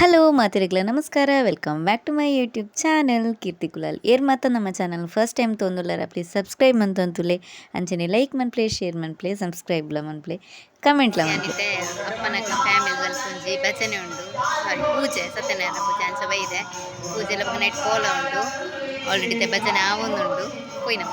Hello ಮಾತಿರಿಗ್ಲ ನಮಸ್ಕಾರ welcome back to my YouTube channel Keerthi Kulal ಏರ್ ಮಾತ ನಮ್ಮ ಚಾನಲ್ ಫಸ್ಟ್ ಟೈಮ್ ತೊಂದುಲ್ಲಾರ ಪ್ಲೀಸ್ ಸಬ್ಸ್ಕ್ರೈಬ್ ಮಂತೊಂತುಲೆ ಅಂಚನೆ ಲೈಕ್ ಮನ್ಪ್ಲೆ ಶೇರ್ ಮನ್ಪ್ಲೆ ಸಬ್ಸ್ಕ್ರೈಬ್ಲ ಮನ್ಪ್ಲೆ ಕಮೆಂಟ್ಲ ಮನ್ಪ್ಲೆ ಅಪ್ಪನಕ ಫ್ಯಾಮಿಲಿ ಒಂಜಿ ಭಜನೆ ಉಂಡು ಸಾರಿ ಪೂಜೆ ಸತ್ಯನಾರಾಯಣ ಪೂಜೆ ಅಂಚ ಬೈದೆ ಪೂಜೆ ನೈಟ್ ಕೋಲ ಉಂಡು ಆಲ್ರೆಡಿ ಭಜನೆ ಆವೊಂದುಂಡು ಪೋಯ್ನ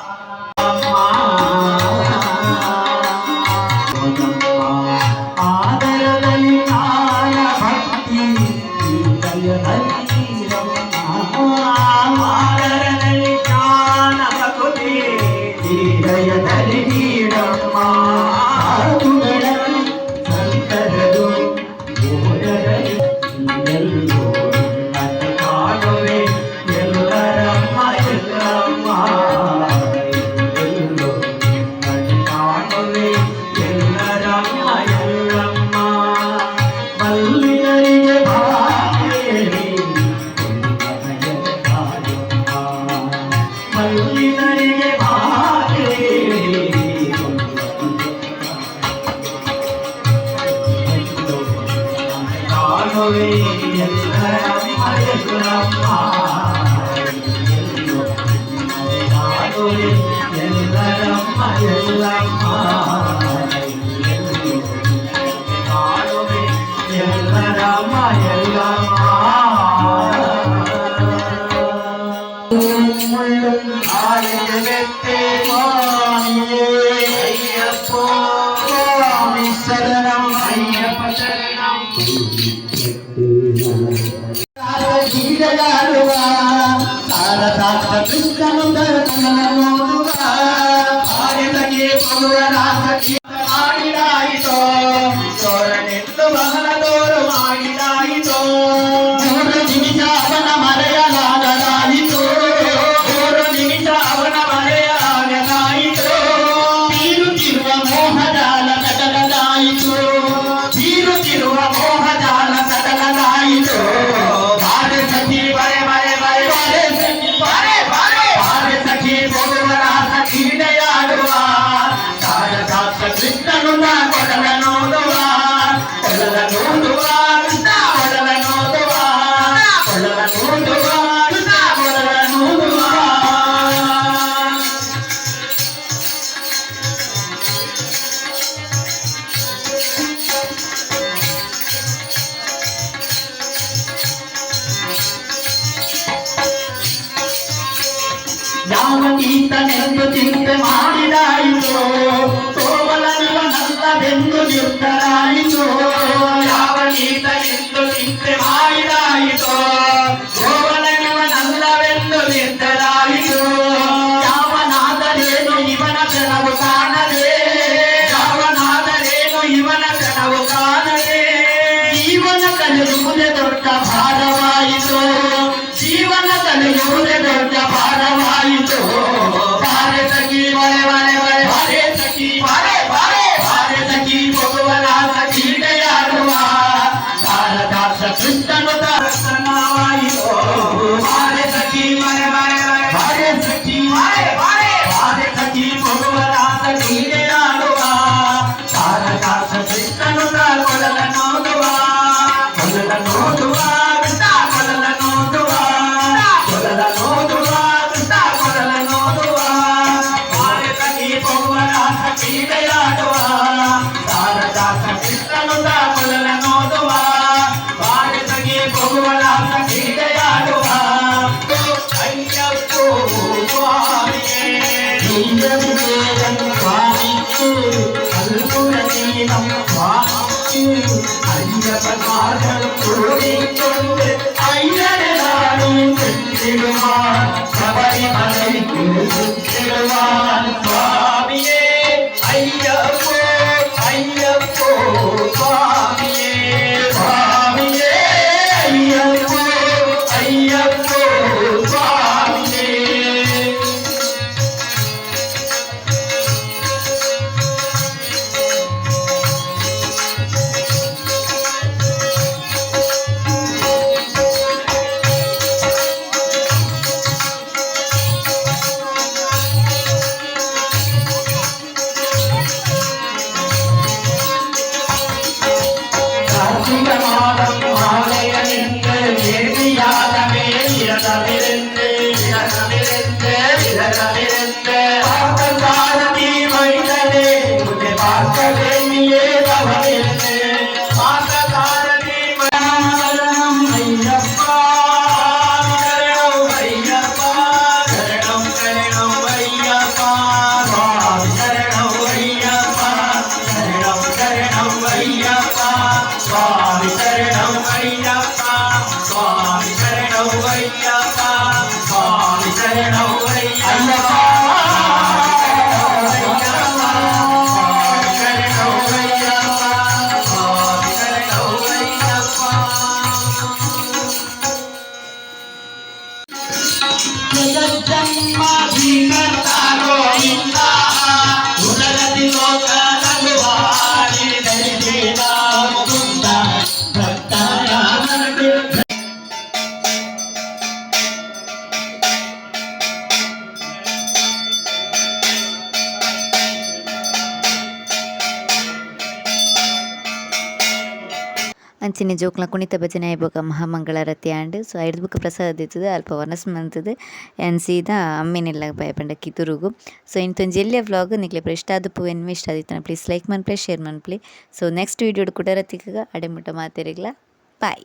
ಯಾವತೀತನೆಂದು ಚಿಂತೆ ಮಾಡಿದಾಯಿತು ಸೋಮಲನಿವನಲ್ಲವೆಂದು ನಿರ್ಧರಾಯಿತು ಯಾವತೀತನೆಂದು ಚಿಂತೆ ಮಾಡಿದಾಯಿತು ಸೋಮಲನಿವನಲ್ಲವೆಂದು ನಿರ್ಧರಾಯಿತು ಯಾವನಾದರೇನು ಇವನ ಕನವು ಕಾಣದೆ ಯಾವನಾದರೇನು ಇವನ ಕನವು ಕಾಣದೆ ಜೀವನ ಕಲಿಯುವುದೇ ದೊಡ್ಡ ಭಾರವಾಯಿತು ಜೀವನ ಕಲಿಯುವುದೇ ದೊಡ್ಡ ಭಾರವಾಯಿತು ಬಾರೆ ಸಖಿ ಬರೆ ಬರೆ ಬರೆ ಬಾರೆ ಸಖಿ ಬಾರೆ ಬಾರೆ ಬಾರೆ ಸಖಿ ಭಗವನಾಥ ಕ್ರೀಡೆಯಾಡುವ ಭಾರದಾಸ ಕೃಷ್ಣನು ದರ್ಶನವಾಯಿತು ಬಾರೆ ಸಖಿ ಬರೆ ಬರೆ ಬರೆ ಬಾರೆ ಸಖಿ ಬಾರೆ ಬಾರೆ ಬಾರೆ ಸಖಿ ಭಗವನಾಥ ಕ್ರೀಡೆಯಾಡುವ ಭಾರದಾಸ ಕೃಷ್ಣನು ಕೊಡಲ ನೋಡುವ ಕೊಡಲ ನೋಡುವ ಸ್ವಾಮಿಯೇ ಅಯ್ಯಪ್ಪೋ ಅಯ್ಯಪ್ಪೋ ಸ್ವಾಮಿಯೇ ಸ್ವಾಮಿಯೇ ಅಯ್ಯಪ್ಪೋ ಅಯ್ಯಪ್ಪೋ ಸ್ವಾಮಿಯೇ ಅಯ್ಯಪ್ಪ ಸ್ವಾಮಿ ಶರಣವು ಅಯ್ಯಪ್ಪ ಸ್ವಾಮಿ ಶರಣವು ಅಯ್ಯಪ್ಪ ಅಂಚಿನ ಜೋಕ್ಲ ಕುಣಿತ ಭಜನೆ ಆಯ್ಬೋಕ ಮಹಾಮಂಗಳಾರತಿ ಆಂಡ್ ಸೊ ಐದು ಬುಕ್ ಪ್ರಸಾದ ದಿತ್ತದ ಅಲ್ಪ ವನಸ್ ಮಂತದ ಆ್ಯಂಡ್ ಸೀದಾ ಅಮ್ಮಿನೆಲ್ಲ ಭಯಪಂಡ ಕಿತುರುಗು ಸೊ ಇಂತೊಂದು ಎಲ್ಲಿಯ ವ್ಲಾಗ್ ನಿಕ್ಲೆ ಇಷ್ಟ ಆದಪ್ಪು ಎನ್ವೆ ಇಷ್ಟ ಆದಿತ್ತನ ಪ್ಲೀಸ್ ಲೈಕ್ ಮನ್ಪ್ಲೆ ಶೇರ್ ಮನ್ಪ್ಲೆ ಸೊ ನೆಕ್ಸ್ಟ್ ವೀಡಿಯೋಡ್ ಕುಟರತಿಗ ಅಡೆಮುಟ ಮಾತೆರೆಗ್ಲ ಬಾಯ್.